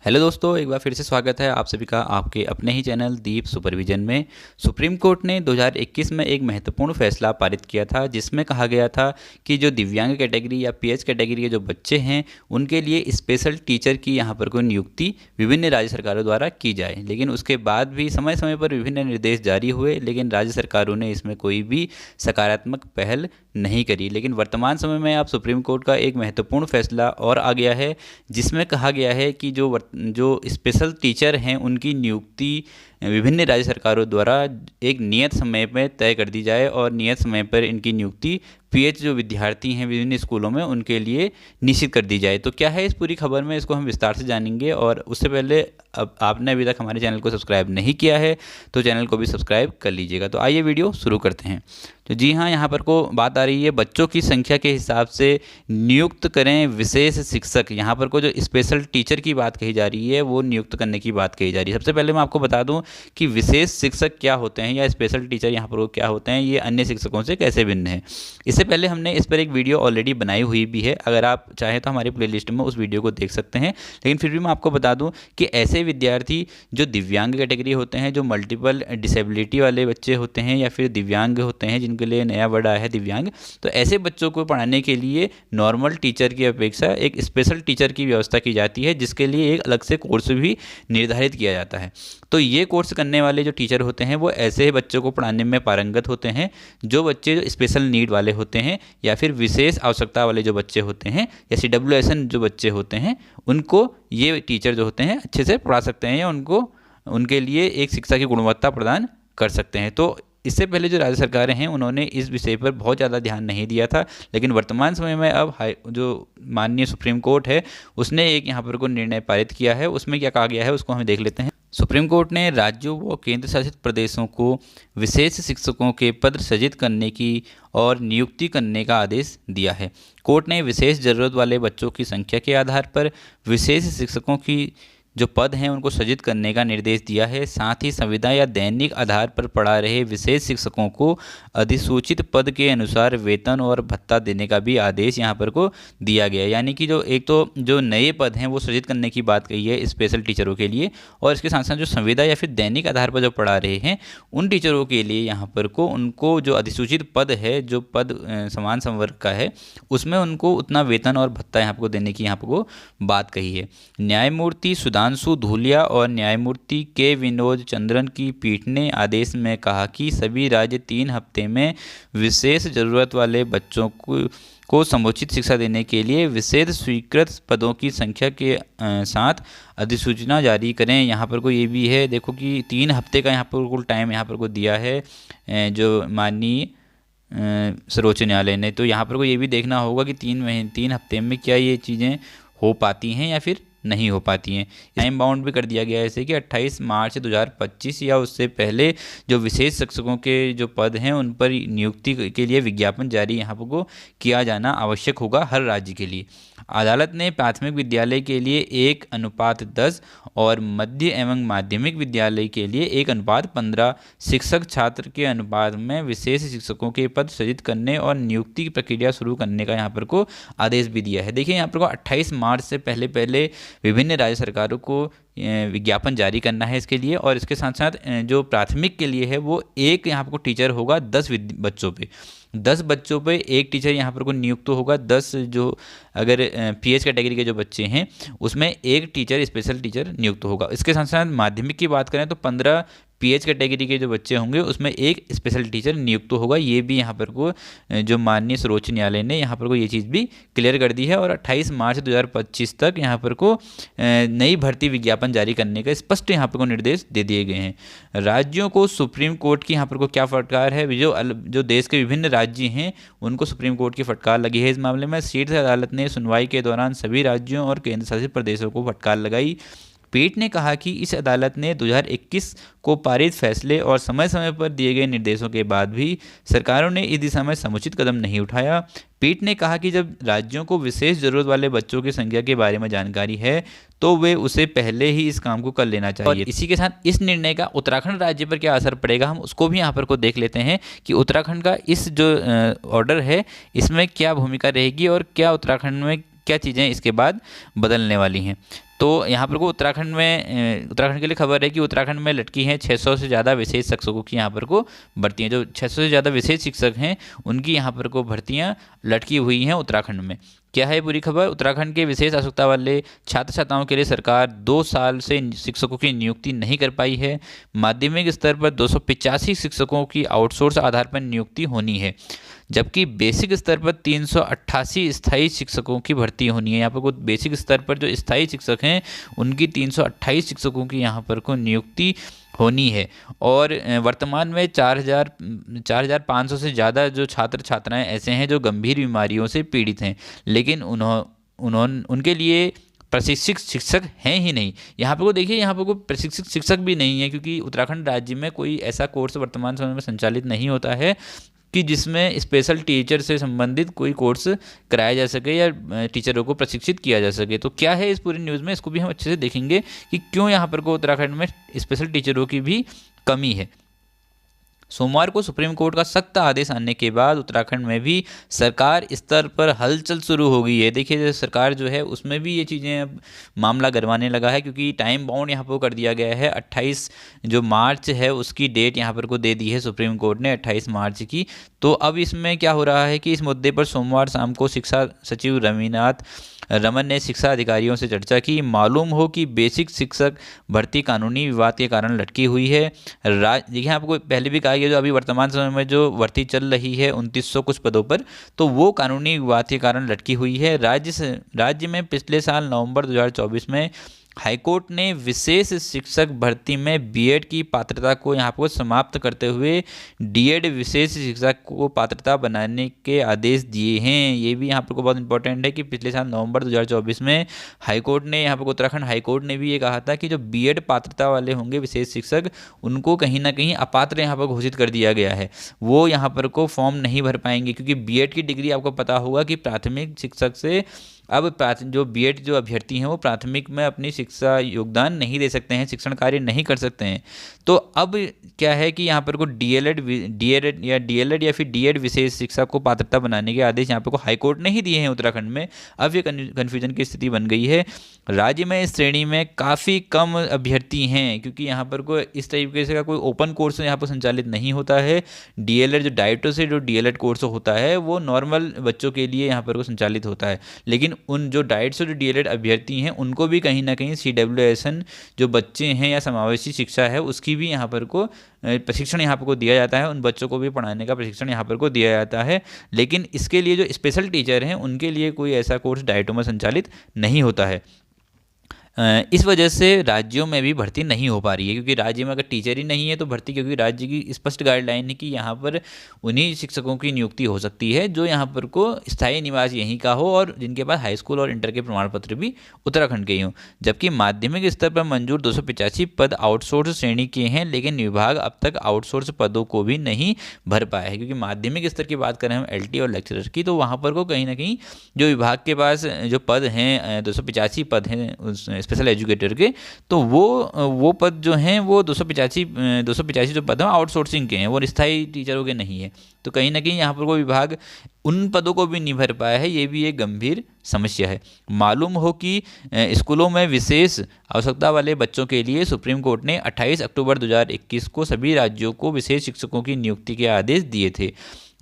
Hello दोस्तों, एक बार फिर से स्वागत है आप सभी का आपके अपने ही चैनल दीप सुपरविजन में। सुप्रीम कोर्ट ने 2021 में एक महत्वपूर्ण फैसला पारित किया था, जिसमें कहा गया था कि जो दिव्यांग कैटेगरी या पीएच कैटेगरी के जो बच्चे हैं उनके लिए स्पेशल टीचर की यहाँ पर कोई नियुक्ति विभिन्न राज्य सरकारों द्वारा की जाए। लेकिन उसके बाद भी समय समय पर विभिन्न निर्देश जारी हुए, लेकिन राज्य सरकारों ने इसमें कोई भी सकारात्मक पहल नहीं करी। लेकिन वर्तमान समय में अब सुप्रीम कोर्ट का एक महत्वपूर्ण फैसला और आ गया है, जिसमें कहा गया है कि जो स्पेशल टीचर हैं उनकी नियुक्ति विभिन्न राज्य सरकारों द्वारा एक नियत समय पर तय कर दी जाए और नियत समय पर इनकी नियुक्ति पीएच जो विद्यार्थी हैं विभिन्न स्कूलों में उनके लिए निश्चित कर दी जाए। तो क्या है इस पूरी खबर में, इसको हम विस्तार से जानेंगे। और उससे पहले अब आपने अभी तक हमारे चैनल को सब्सक्राइब नहीं किया है तो चैनल को भी सब्सक्राइब कर लीजिएगा। तो आइए वीडियो शुरू करते हैं। तो जी हाँ, यहाँ पर को बात आ रही है बच्चों की संख्या के हिसाब से नियुक्त करें विशेष शिक्षक। यहाँ पर को जो स्पेशल टीचर की बात कही जा रही है वो नियुक्त करने की बात कही जा रही है। सबसे पहले मैं आपको बता दूं कि विशेष शिक्षक क्या होते हैं या स्पेशल टीचर यहाँ पर वो क्या होते हैं, ये अन्य शिक्षकों से कैसे भिन्न है। इससे पहले हमने इस पर एक वीडियो ऑलरेडी बनाई हुई भी है, अगर आप चाहें तो हमारी प्लेलिस्ट में उस वीडियो को देख सकते हैं। लेकिन फिर भी मैं आपको बता दूं कि ऐसे विद्यार्थी जो दिव्यांग कैटेगरी होते हैं, जो मल्टीपल डिसेबिलिटी वाले बच्चे होते हैं या फिर दिव्यांग होते हैं, जिनके लिए नया वर्ड आया है दिव्यांग, तो ऐसे बच्चों को पढ़ाने के लिए नॉर्मल टीचर की अपेक्षा एक स्पेशल टीचर की व्यवस्था की जाती है, जिसके लिए एक अलग से कोर्स भी निर्धारित किया जाता है। तो ये कोर्स करने वाले जो टीचर होते हैं वो ऐसे बच्चों को पढ़ाने में पारंगत होते हैं जो बच्चे जो स्पेशल नीड वाले होते हैं या फिर विशेष आवश्यकता वाले जो बच्चे होते हैं या CWSN जो बच्चे होते हैं, उनको ये टीचर जो होते हैं अच्छे से पढ़ा सकते हैं या उनको उनके लिए एक शिक्षा की गुणवत्ता प्रदान कर सकते हैं। तो इससे पहले जो राज्य सरकारें हैं उन्होंने इस विषय पर बहुत ज़्यादा ध्यान नहीं दिया था, लेकिन वर्तमान समय में अब जो माननीय सुप्रीम कोर्ट है उसने एक यहाँ पर को निर्णय पारित किया है। उसमें क्या कहा गया है उसको हम देख लेते हैं। सुप्रीम कोर्ट ने राज्यों व केंद्र शासित प्रदेशों को विशेष शिक्षकों के पद सृजित करने की और नियुक्ति करने का आदेश दिया है। कोर्ट ने विशेष ज़रूरत वाले बच्चों की संख्या के आधार पर विशेष शिक्षकों की जो पद हैं उनको सृजित करने का निर्देश दिया है। साथ ही संविदा या दैनिक आधार पर पढ़ा रहे विशेष शिक्षकों को अधिसूचित पद के अनुसार वेतन और भत्ता देने का भी आदेश यहाँ पर को दिया गया है। यानी कि जो एक तो जो नए पद हैं वो सृजित करने की बात कही है स्पेशल टीचरों के लिए, और इसके साथ साथ जो संविदा या फिर दैनिक आधार पर जो पढ़ा रहे हैं उन टीचरों के लिए यहाँ पर को उनको जो अधिसूचित पद है, जो पद समान संवर्ग का है, उसमें उनको उतना वेतन और भत्ता यहाँ पर को देने की यहाँ पर को बात कही है। न्यायमूर्ति सुधांशु धूलिया और न्यायमूर्ति के विनोद चंद्रन की पीठ ने आदेश में कहा कि सभी राज्य 3 हफ्ते में विशेष जरूरत वाले बच्चों को समुचित शिक्षा देने के लिए विशेष स्वीकृत पदों की संख्या के साथ अधिसूचना जारी करें। यहाँ पर को ये भी है, देखो कि 3 हफ्ते का यहाँ पर कुल टाइम यहाँ पर को दिया है जो माननीय सर्वोच्च न्यायालय ने। तो यहाँ पर को ये भी देखना होगा कि 3 हफ्ते में क्या ये चीज़ें हो पाती हैं या फिर नहीं हो पाती हैं। टाइम बाउंड भी कर दिया गया है जैसे कि 28 मार्च 2025 या उससे पहले जो विशेष शिक्षकों के जो पद हैं उन पर नियुक्ति के लिए विज्ञापन जारी यहाँ पर को किया जाना आवश्यक होगा हर राज्य के लिए। अदालत ने प्राथमिक विद्यालय के लिए 1:10 और मध्य एवं माध्यमिक विद्यालय के लिए 1:15 शिक्षक छात्र के अनुपात में विशेष शिक्षकों के पद सृजित करने और नियुक्ति की प्रक्रिया शुरू करने का यहाँ पर को आदेश भी दिया है। देखिए यहाँ पर को 28 मार्च से पहले विभिन्न राज्य सरकारों को विज्ञापन जारी करना है इसके लिए, और इसके साथ साथ जो प्राथमिक के लिए है वो एक यहाँ पर को टीचर होगा 10 बच्चों पे 10 बच्चों पे एक टीचर यहाँ पर को नियुक्त होगा। 10 जो अगर पीएच कैटेगरी के जो बच्चे हैं उसमें एक टीचर स्पेशल टीचर नियुक्त होगा। इसके साथ साथ माध्यमिक की बात करें तो 15 पीएच कैटेगरी के जो बच्चे होंगे उसमें एक स्पेशल टीचर नियुक्त होगा। ये भी यहाँ पर को जो माननीय सर्वोच्च न्यायालय ने यहाँ पर को ये चीज़ भी क्लियर कर दी है, और 28 मार्च 2025 तक यहाँ पर को नई भर्ती विज्ञापन जारी करने का स्पष्ट यहाँ पर को निर्देश दे दिए गए हैं। राज्यों को सुप्रीम कोर्ट की यहाँ पर को क्या फटकार है, जो देश के विभिन्न राज्य हैं उनको सुप्रीम कोर्ट की फटकार लगी है इस मामले में। शीर्ष अदालत ने सुनवाई के दौरान सभी राज्यों और केंद्र शासित प्रदेशों को फटकार लगाई। पीठ ने कहा कि इस अदालत ने 2021 को पारित फैसले और समय समय पर दिए गए निर्देशों के बाद भी सरकारों ने इस दिशा में समुचित कदम नहीं उठाया। पीठ ने कहा कि जब राज्यों को विशेष जरूरत वाले बच्चों की संख्या के बारे में जानकारी है तो वे उसे पहले ही इस काम को कर लेना चाहिए। और इसी के साथ इस निर्णय का उत्तराखंड राज्य पर क्या असर पड़ेगा हम उसको भी यहाँ पर को देख लेते हैं कि उत्तराखंड का इस जो ऑर्डर है इसमें क्या भूमिका रहेगी और क्या उत्तराखंड में क्या चीज़ें इसके बाद बदलने वाली हैं। तो यहाँ पर को उत्तराखंड के लिए खबर है कि उत्तराखंड में लटकी हैं 600 से ज़्यादा विशेष शिक्षकों की यहाँ पर को भर्तियाँ, जो 600 से ज़्यादा विशेष शिक्षक हैं उनकी यहाँ पर को भर्तियाँ लटकी हुई हैं उत्तराखंड में। क्या है पूरी खबर? उत्तराखंड के विशेष आवश्यकता वाले छात्र छात्राओं के लिए सरकार 2 साल से शिक्षकों की नियुक्ति नहीं कर पाई है। माध्यमिक स्तर पर 285 शिक्षकों की आउटसोर्स आधार पर नियुक्ति होनी है, जबकि बेसिक स्तर पर 388 स्थायी शिक्षकों की भर्ती होनी है। यहाँ पर कुछ बेसिक स्तर पर जो स्थायी शिक्षक हैं उनकी 328 शिक्षकों की यहाँ पर को नियुक्ति होनी है। और वर्तमान में 4,500 से ज़्यादा जो छात्र छात्राएं ऐसे हैं जो गंभीर बीमारियों से पीड़ित हैं, लेकिन उनके लिए प्रशिक्षित शिक्षक हैं ही नहीं। यहाँ पर को देखिए, यहाँ पर कोई प्रशिक्षित शिक्षक भी नहीं है, क्योंकि उत्तराखंड राज्य में कोई ऐसा कोर्स वर्तमान समय में संचालित नहीं होता है कि जिसमें स्पेशल टीचर से संबंधित कोई कोर्स कराया जा सके या टीचरों को प्रशिक्षित किया जा सके। तो क्या है इस पूरी न्यूज़ में, इसको भी हम अच्छे से देखेंगे कि क्यों यहाँ पर को उत्तराखंड में स्पेशल टीचरों की भी कमी है। सोमवार को सुप्रीम कोर्ट का सख्त आदेश आने के बाद उत्तराखंड में भी सरकार स्तर पर हलचल शुरू हो गई है। देखिए, सरकार जो है उसमें भी ये चीज़ें अब मामला गरमाने लगा है, क्योंकि टाइम बाउंड यहाँ पर कर दिया गया है। 28 जो मार्च है उसकी डेट यहाँ पर को दे दी है सुप्रीम कोर्ट ने, 28 मार्च की। तो अब इसमें क्या हो रहा है कि इस मुद्दे पर सोमवार शाम को शिक्षा सचिव रमन ने शिक्षा अधिकारियों से चर्चा की। मालूम हो कि बेसिक शिक्षक भर्ती कानूनी विवाद के कारण लटकी हुई है। देखिए, आपको पहले भी कहा गया, जो अभी वर्तमान समय में जो भर्ती चल रही है 2900 कुछ पदों पर, तो वो कानूनी विवाद के कारण लटकी हुई है। राज्य में पिछले साल नवंबर 2024 में हाईकोर्ट ने विशेष शिक्षक भर्ती में बीएड की पात्रता को यहाँ पर समाप्त करते हुए डीएड विशेष शिक्षक को पात्रता बनाने के आदेश दिए हैं। ये भी यहाँ पर को बहुत इंपॉर्टेंट है कि पिछले साल नवंबर 2024 में हाईकोर्ट ने, यहाँ पर उत्तराखंड हाईकोर्ट ने भी ये कहा था कि जो बीएड पात्रता वाले होंगे विशेष शिक्षक, उनको कहीं ना कहीं अपात्र यहाँ पर घोषित कर दिया गया है। वो यहाँ पर को फॉर्म नहीं भर पाएंगे, क्योंकि बीएड की डिग्री आपको पता होगा कि प्राथमिक शिक्षक से अब जो बीएड जो अभ्यर्थी हैं वो प्राथमिक में अपनी शिक्षा योगदान नहीं दे सकते हैं, शिक्षण कार्य नहीं कर सकते हैं। तो अब क्या है कि यहाँ पर को डीएलएड या फिर डीएड विशेष शिक्षा को पात्रता बनाने के आदेश यहाँ पर को हाईकोर्ट ने ही दिए हैं उत्तराखंड में। अब ये कन्फ्यूजन की स्थिति बन गई है। राज्य में इस श्रेणी में काफ़ी कम अभ्यर्थी हैं, क्योंकि यहाँ पर को इस तरीके से का कोई ओपन कोर्स यहाँ पर संचालित नहीं होता है। डीएलएड जो डाइटो से जो डीएलएड कोर्स होता है वो नॉर्मल बच्चों के लिए यहाँ पर को संचालित होता है, लेकिन उन जो डाइट से जो डीएलएड अभ्यर्थी हैं उनको भी कहीं ना कहीं CWSN जो बच्चे हैं या समावेशी शिक्षा है उसकी भी यहाँ पर को प्रशिक्षण यहाँ पर को दिया जाता है। उन बच्चों को भी पढ़ाने का प्रशिक्षण यहाँ पर को दिया जाता है, लेकिन इसके लिए जो स्पेशल टीचर हैं उनके लिए कोई ऐसा कोर्स डाइटो में संचालित नहीं होता है। इस वजह से राज्यों में भी भर्ती नहीं हो पा रही है, क्योंकि राज्य में अगर टीचर ही नहीं है तो भर्ती, क्योंकि राज्य की स्पष्ट गाइडलाइन है कि यहाँ पर उन्हीं शिक्षकों की नियुक्ति हो सकती है जो यहाँ पर को स्थायी निवास यहीं का हो और जिनके पास हाई स्कूल और इंटर के प्रमाण पत्र भी उत्तराखंड के ही हों। जबकि माध्यमिक स्तर पर मंजूर 285 पद आउटसोर्स श्रेणी के हैं, लेकिन विभाग अब तक आउटसोर्स पदों को भी नहीं भर पाया है। क्योंकि माध्यमिक स्तर की बात करें हम LT और लेक्चरर की, तो वहाँ पर को कहीं ना कहीं जो विभाग के पास जो पद हैं 285 पद हैं स्पेशल एजुकेटर के, तो वो पद जो हैं वो 285 जो पद हैं आउटसोर्सिंग के हैं, वो स्थायी टीचरों के नहीं है। तो कहीं ना कहीं यहाँ पर कोई विभाग उन पदों को भी नहीं भर पाया है, ये भी एक गंभीर समस्या है। मालूम हो कि स्कूलों में विशेष आवश्यकता वाले बच्चों के लिए सुप्रीम कोर्ट ने 28 अक्टूबर 2021 को सभी राज्यों को विशेष शिक्षकों की नियुक्ति के आदेश दिए थे।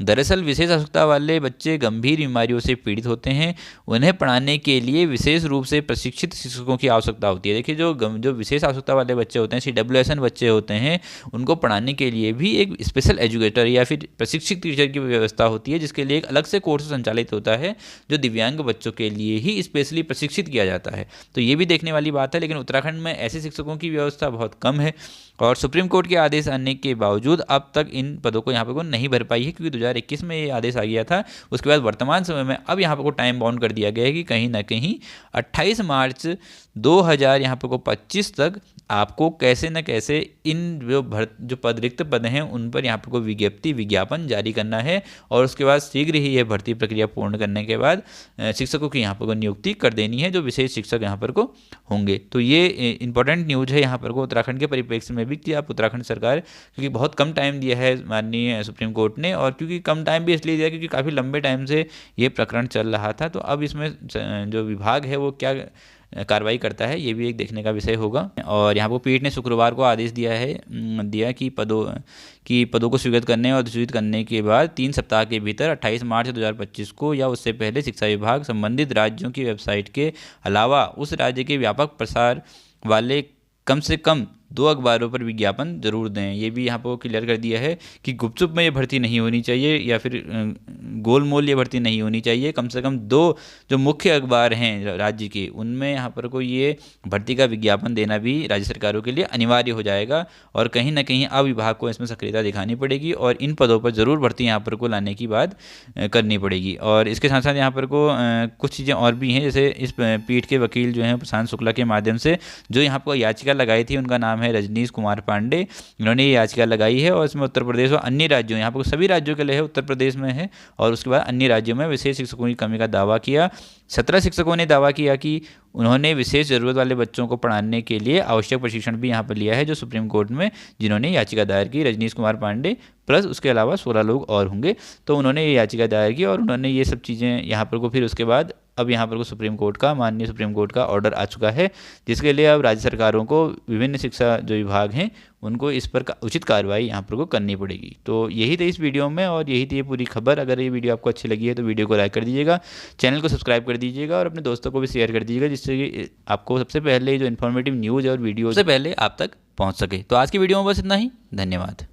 दरअसल विशेष आवश्यकता वाले बच्चे गंभीर बीमारियों से पीड़ित होते हैं, उन्हें पढ़ाने के लिए विशेष रूप से प्रशिक्षित शिक्षकों की आवश्यकता होती है। देखिए, जो विशेष आवश्यकता वाले बच्चे होते हैं, CWSN बच्चे होते हैं, उनको पढ़ाने के लिए भी एक स्पेशल एजुकेटर या फिर प्रशिक्षित टीचर की व्यवस्था होती है, जिसके लिए एक अलग से कोर्स संचालित होता है जो दिव्यांग बच्चों के लिए ही स्पेशली प्रशिक्षित किया जाता है। तो ये भी देखने वाली बात है, लेकिन उत्तराखंड में ऐसे शिक्षकों की व्यवस्था बहुत कम है और सुप्रीम कोर्ट के आदेश आने के बावजूद अब तक इन पदों को यहाँ पर को नहीं भर पाई है, क्योंकि 2021 में ये आदेश आ गया था। उसके बाद वर्तमान समय में अब यहाँ पर को टाइम बाउंड कर दिया गया है कि कहीं ना कहीं 28 मार्च 2000 यहाँ पर को 25 तक आपको कैसे न कैसे इन जो पद रिक्त पद हैं उन पर यहाँ पर को विज्ञापन जारी करना है और उसके बाद शीघ्र ही यह भर्ती प्रक्रिया पूर्ण करने के बाद शिक्षकों की यहाँ पर को नियुक्ति कर देनी है, जो विशेष शिक्षक यहाँ पर को होंगे। तो ये इंपॉर्टेंट न्यूज़ है यहाँ पर को उत्तराखंड के परिप्रेक्ष्य में भी कि आप उत्तराखंड सरकार, क्योंकि बहुत कम टाइम दिया है माननीय सुप्रीम कोर्ट ने, और क्योंकि कम टाइम भी इसलिए दिया क्योंकि काफ़ी लंबे टाइम से ये प्रकरण चल रहा था। तो अब इसमें जो विभाग है वो क्या कार्रवाई करता है, ये भी एक देखने का विषय होगा। और यहाँ पर पीठ ने शुक्रवार को आदेश दिया कि पदों को स्वीकृत करने और अधिसूचित करने के बाद 3 सप्ताह के भीतर 28 मार्च 2025 को या उससे पहले शिक्षा विभाग संबंधित राज्यों की वेबसाइट के अलावा उस राज्य के व्यापक प्रसार वाले कम से कम 2 अखबारों पर विज्ञापन जरूर दें। ये भी यहाँ पर क्लियर कर दिया है कि गुपचुप में ये भर्ती नहीं होनी चाहिए या फिर गोलमोल ये भर्ती नहीं होनी चाहिए। कम से कम 2 जो मुख्य अखबार हैं राज्य के, उनमें यहाँ पर को ये भर्ती का विज्ञापन देना भी राज्य सरकारों के लिए अनिवार्य हो जाएगा और कहीं ना कहीं अब विभाग को इसमें सक्रियता दिखानी पड़ेगी और इन पदों पर ज़रूर भर्ती यहाँ पर को लाने की बात करनी पड़ेगी। और इसके साथ साथ यहाँ पर को कुछ चीज़ें और भी हैं, जैसे इस पीठ के वकील जो हैं प्रशांत शुक्ला के माध्यम से जो यहाँ पर याचिका लगाई थी, उनका नाम है रजनीश कुमार पांडे। इन्होंने ये याचिका लगाई है और इसमें उत्तर प्रदेश और अन्य राज्यों, यहाँ पर सभी राज्यों के लिए है, उत्तर प्रदेश में है और उसके बाद अन्य राज्यों में विशेष शिक्षकों की कमी का दावा किया। 17 शिक्षकों ने दावा किया कि उन्होंने विशेष ज़रूरत वाले बच्चों को पढ़ाने के लिए आवश्यक प्रशिक्षण भी यहाँ पर लिया है, जो सुप्रीम कोर्ट में जिन्होंने याचिका दायर की। रजनीश कुमार पांडे प्लस उसके अलावा 16 लोग और होंगे, तो उन्होंने ये याचिका दायर की और उन्होंने ये सब चीज़ें यहाँ पर को फिर उसके बाद अब यहाँ पर को माननीय सुप्रीम कोर्ट का ऑर्डर आ चुका है, जिसके लिए अब राज्य सरकारों को विभिन्न शिक्षा जो विभाग हैं उनको इस पर उचित कार्रवाई यहाँ पर को करनी पड़ेगी। तो यही था इस वीडियो में और यही थी ये पूरी खबर। अगर ये वीडियो आपको अच्छी लगी है तो वीडियो को लाइक कर दीजिएगा, चैनल को सब्सक्राइब कर दीजिएगा और अपने दोस्तों को भी शेयर कर दीजिएगा, जिससे कि आपको सबसे पहले जो इन्फॉर्मेटिव न्यूज़ और वीडियो से पहले आप तक पहुँच सके। तो आज की वीडियो में बस इतना ही, धन्यवाद।